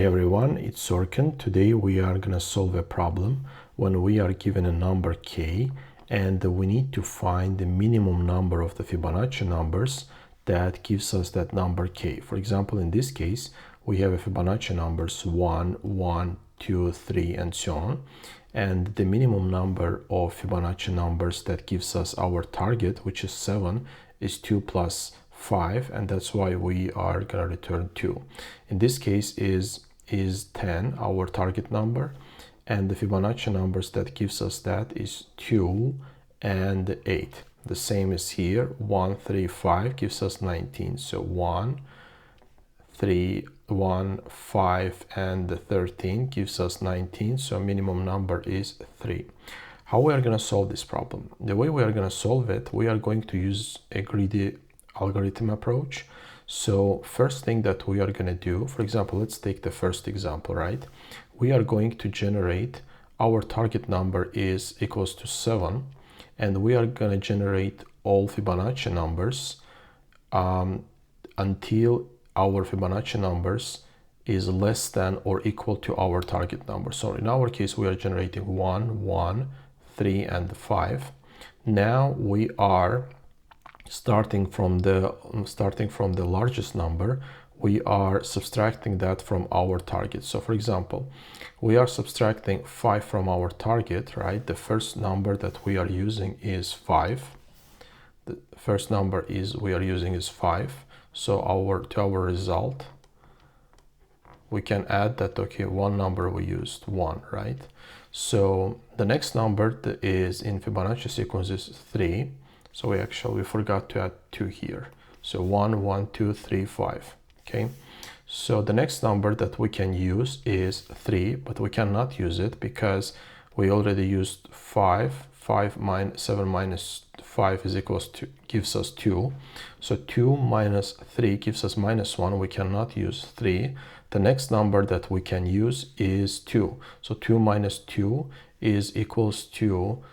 Hey everyone, it's Sorkin. Today we are going to solve a problem when we are given a number k and we need to find the minimum number of the Fibonacci numbers that gives us that number k. For example, in this case, we have a Fibonacci numbers 1, 1, 2, 3, and so on. And the minimum number of Fibonacci numbers that gives us our target, which is 7, is 2 plus 5, and that's why we are going to return 2. In this case is 10, our target number, and the Fibonacci numbers that gives us that is 2 and 8. The same as here, 1, 3, 5 gives us 19. So 1, 3, 1, 5, and 13 gives us 19. So minimum number is 3. How we are going to solve this problem? The way we are going to solve it, we are going to use a greedy algorithm approach. So first thing that we are going to do, for example, let's take the first example, right? We are going to generate our target number is equals to 7, and we are going to generate all Fibonacci numbers until our Fibonacci numbers is less than or equal to our target number. So in our case, we are generating 1, 1, 3, and 5. Now we are starting from the largest number, we are subtracting that from our target. So for example, we are subtracting 5 from our target, right? The first number that we are using is 5. The first number we are using is 5. So to our result, we can add that, okay, one number we used, 1, right? So the next number that is in Fibonacci sequence is 3. So we forgot to add 2 here. So 1, 1, 2, 3, 5. Okay. So the next number that we can use is 3, but we cannot use it because we already used 5. 7 minus 5 is equals to gives us 2. So 2 minus 3 gives us minus 1. We cannot use 3. The next number that we can use is 2. So 2 minus 2 is equals to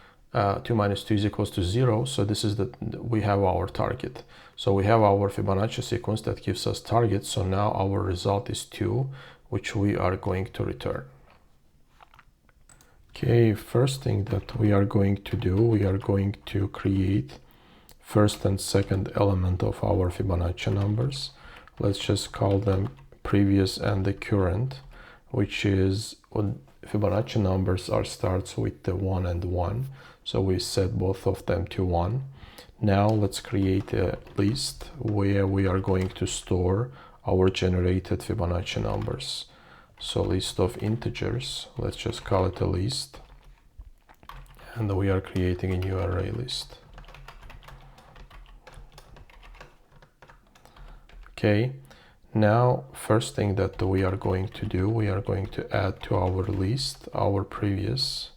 2 minus 2 is equals to 0. So this is we have our target. So we have our Fibonacci sequence that gives us target. So now our result is 2, which we are going to return. Okay, first thing that we are going to do, we are going to create first and second element of our Fibonacci numbers. Let's just call them previous and the current, which is when Fibonacci numbers starts with the 1 and 1. So we set both of them to 1. Now let's create a list where we are going to store our generated Fibonacci numbers. So list of integers, let's just call it a list. And we are creating a new array list. Okay, now first thing that we are going to do, we are going to add to our list our previous.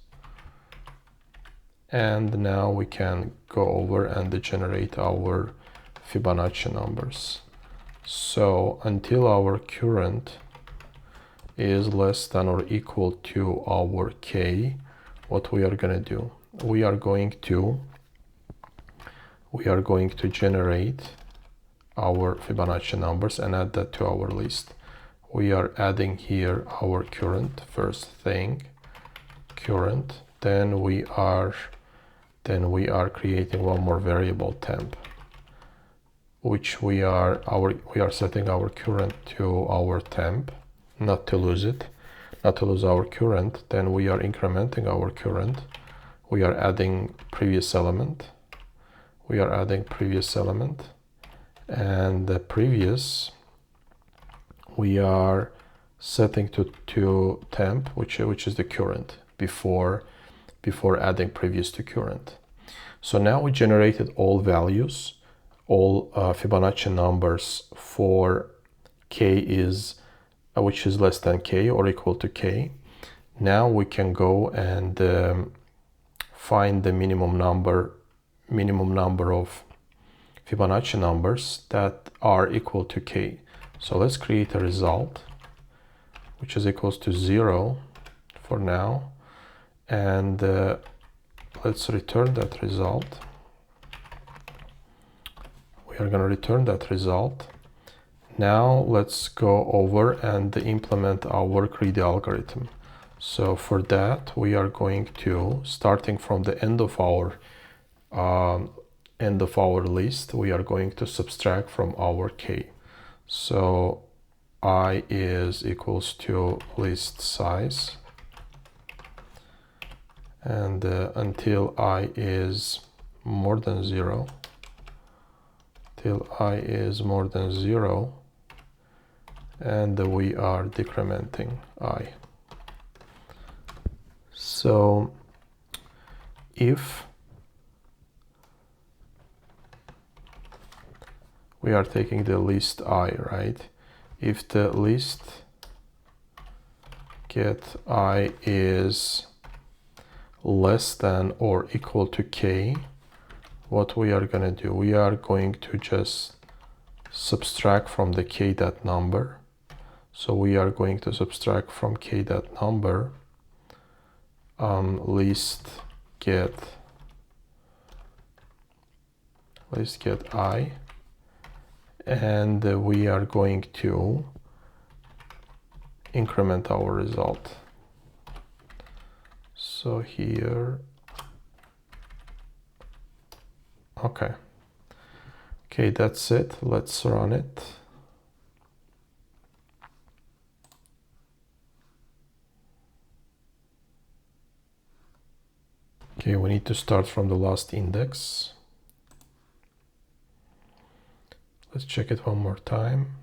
And now we can go over and generate our Fibonacci numbers. So until our current is less than or equal to our k, what we are going to do? We are going to generate our Fibonacci numbers and add that to our list. We are adding here our current, first thing, current, then we are creating one more variable, temp, which we are setting our current to our temp, not to lose our current. Then we are incrementing our current. We are adding previous element. And the previous we are setting to temp, which is the current before adding previous to current. So now we generated all values, all Fibonacci numbers for k is which is less than k or equal to k. Now we can go and find the minimum number of Fibonacci numbers that are equal to k. So let's create a result which is equals to 0 for now. And let's return that result. We are going to return that result. Now let's go over and implement our greedy algorithm. So for that, we are going to, starting from the end of our list, we are going to subtract from our k. So I is equals to list size, and until I is more than 0, till I is more than 0, and we are decrementing I. So if we are taking the list I, right? If the list get I is less than or equal to k, what we are going to do, we are going to just subtract from the k that number. So we are going to subtract from k that number list get I, and we are going to increment our result. So here, okay, that's it. Let's run it. Okay, we need to start from the last index. Let's check it one more time.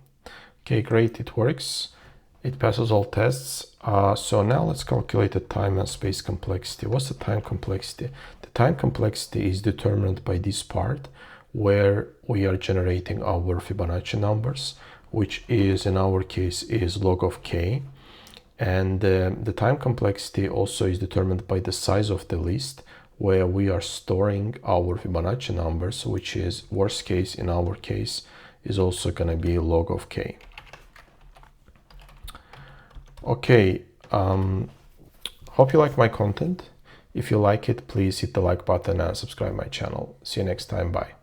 Okay, great, it works. It passes all tests. So now let's calculate the time and space complexity. What's the time complexity? The time complexity is determined by this part where we are generating our Fibonacci numbers, which is, in our case, is log of k. And the time complexity also is determined by the size of the list, where we are storing our Fibonacci numbers, which is, worst case in our case, is also going to be log of k. Okay, hope you like my content. If you like it, please hit the like button and subscribe my channel. See you next time. Bye.